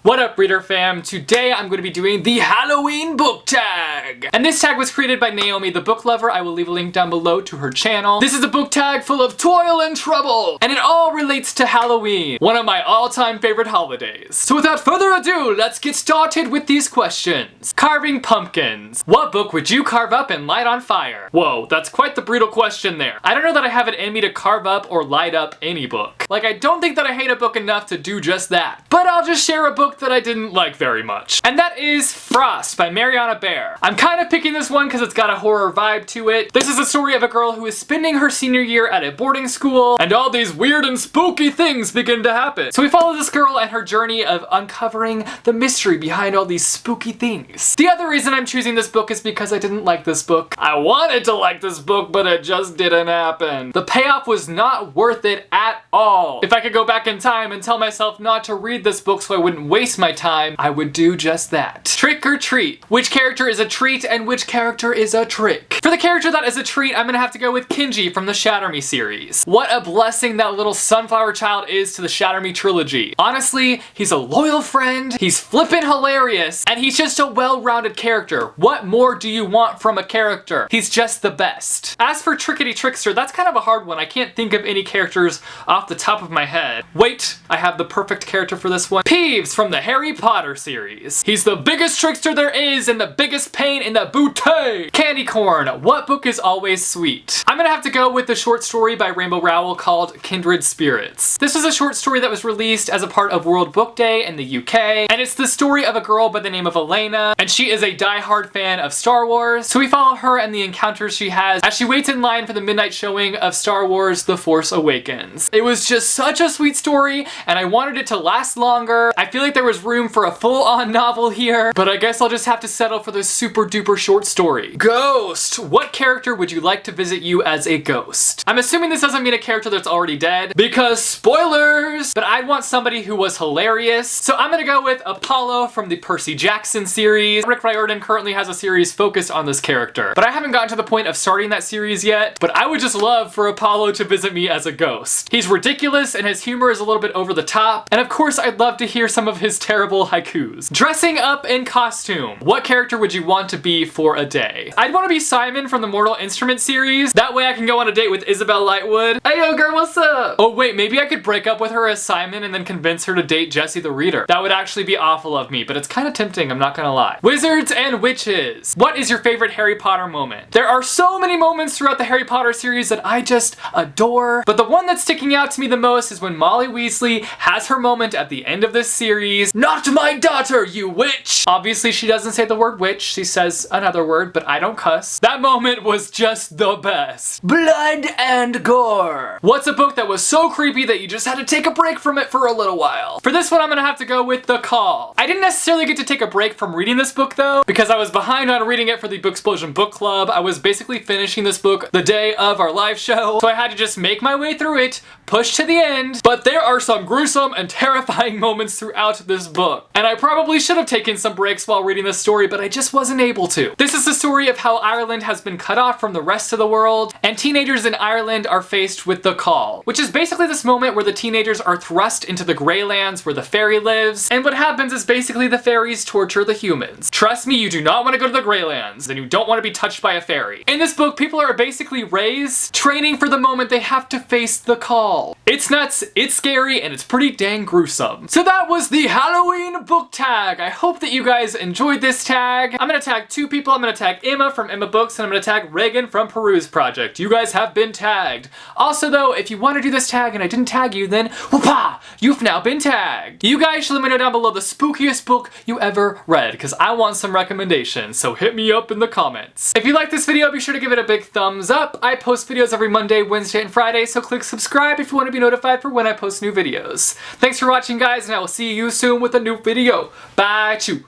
What up, reader fam? Today I'm going to be doing the Halloween book tag! And this tag was created by Naomi the book lover. I will leave a link down below to her channel. This is a book tag full of toil and trouble, and it all relates to Halloween, one of my all-time favorite holidays. So without further ado, let's get started with these questions. Carving pumpkins. What book would you carve up and light on fire? Whoa, that's quite the brutal question there. I don't know that I have it in me to carve up or light up any book. Like, I don't think that I hate a book enough to do just that. But I'll just share a book that I didn't like very much. And that is Frost by Mariana. I'm kind of picking this one because it's got a horror vibe to it. This is a story of a girl who is spending her senior year at a boarding school, and all these weird and spooky things begin to happen. So we follow this girl and her journey of uncovering the mystery behind all these spooky things. The other reason I'm choosing this book is because I didn't like this book. I wanted to like this book, but it just didn't happen. The payoff was not worth it at all. If I could go back in time and tell myself not to read this book so I wouldn't waste my time, I would do just that. Trick or treat. Which character is a treat and which character is a trick? For the character that is a treat, I'm gonna have to go with Kinji from the Shatter Me series. What a blessing that little sunflower child is to the Shatter Me trilogy. Honestly, he's a loyal friend, he's flippin' hilarious, and he's just a well-rounded character. What more do you want from a character? He's just the best. As for Trickety Trickster, that's kind of a hard one. I can't think of any characters off the top of my head. Wait, I have the perfect character for this one. Peeves from the Harry Potter series. He's the biggest trickster there is and the biggest pain in the bootay. Candy Corn. What book is always sweet? I'm gonna have to go with the short story by Rainbow Rowell called Kindred Spirits. This was a short story that was released as a part of World Book Day in the UK, and it's the story of a girl by the name of Elena, and she is a die-hard fan of Star Wars, so we follow her and the encounters she has as she waits in line for the midnight showing of Star Wars The Force Awakens. It was just such a sweet story, and I wanted it to last longer. I feel like there was room for a full-on novel here, but I guess I'll just have to settle for this super duper short story. Ghost! What character would you like to visit you as a ghost? I'm assuming this doesn't mean a character that's already dead, because spoilers! But I'd want somebody who was hilarious, so I'm gonna go with Apollo from the Percy Jackson series. Rick Riordan currently has a series focused on this character, but I haven't gotten to the point of starting that series yet, but I would just love for Apollo to visit me as a ghost. He's ridiculous and his humor is a little bit over the top, and of course I'd love to hear some of his terrible haikus. Dressing up in costume. What character would you want to be for a day? I'd want to be Simon from the Mortal Instruments series. That way I can go on a date with Isabel Lightwood. Hey yo girl, what's up? Oh wait, maybe I could break up with her as Simon and then convince her to date Jesse the Reader. That would actually be awful of me, but it's kind of tempting, I'm not gonna lie. Wizards and witches. What is your favorite Harry Potter moment? There are so many moments throughout the Harry Potter series that I just adore, but the one that's sticking out to me the most is when Molly Weasley has her moment at the end of this series. Not my daughter, you witch! Obviously she doesn't say the word witch, she says another word, but I don't cuss. That moment was just the best. Blood and gore. What's a book that was so creepy that you just had to take a break from it for a little while? For this one, I'm gonna have to go with The Call. I didn't necessarily get to take a break from reading this book though, because I was behind on reading it for the Booksplosion Book Club. I was basically finishing this book the day of our live show, so I had to just make my way through it, push to the end, but there are some gruesome and terrifying moments throughout this book. And I probably should have taken some breaks while reading this story, but I just wasn't able to. This is the story of how Ireland has been cut off from the rest of the world, and teenagers in Ireland are faced with the call, which is basically this moment where the teenagers are thrust into the Greylands where the fairy lives, and what happens is basically the fairies torture the humans. Trust me, you do not want to go to the Greylands, and you don't want to be touched by a fairy. In this book, people are basically raised, training for the moment they have to face the call. It's nuts, it's scary, and it's pretty dang gruesome. So that was the Halloween book tag. I hope that you guys enjoyed this tag. I'm gonna tag two people. I'm gonna tag Emma from Emma Books, and I'm gonna tag Reagan from Peruse Project. You guys have been tagged. Also though, if you want to do this tag and I didn't tag you, then whoopah, you've now been tagged. You guys should let me know down below the spookiest book you ever read, because I want some recommendations, so hit me up in the comments. If you like this video, be sure to give it a big thumbs up. I post videos every Monday, Wednesday, and Friday, so click subscribe if you want to be notified for when I post new videos. Thanks for watching guys, and I will see you soon with a new video. Bye, chew.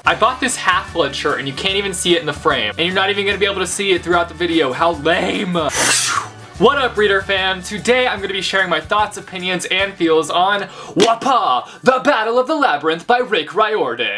I bought this Half-Blood shirt and you can't even see it in the frame, and you're not even gonna be able to see it throughout the video. How lame. What up, reader fam? Today I'm going to be sharing my thoughts, opinions, and feels on WAPA, The Battle of the Labyrinth by Rick Riordan.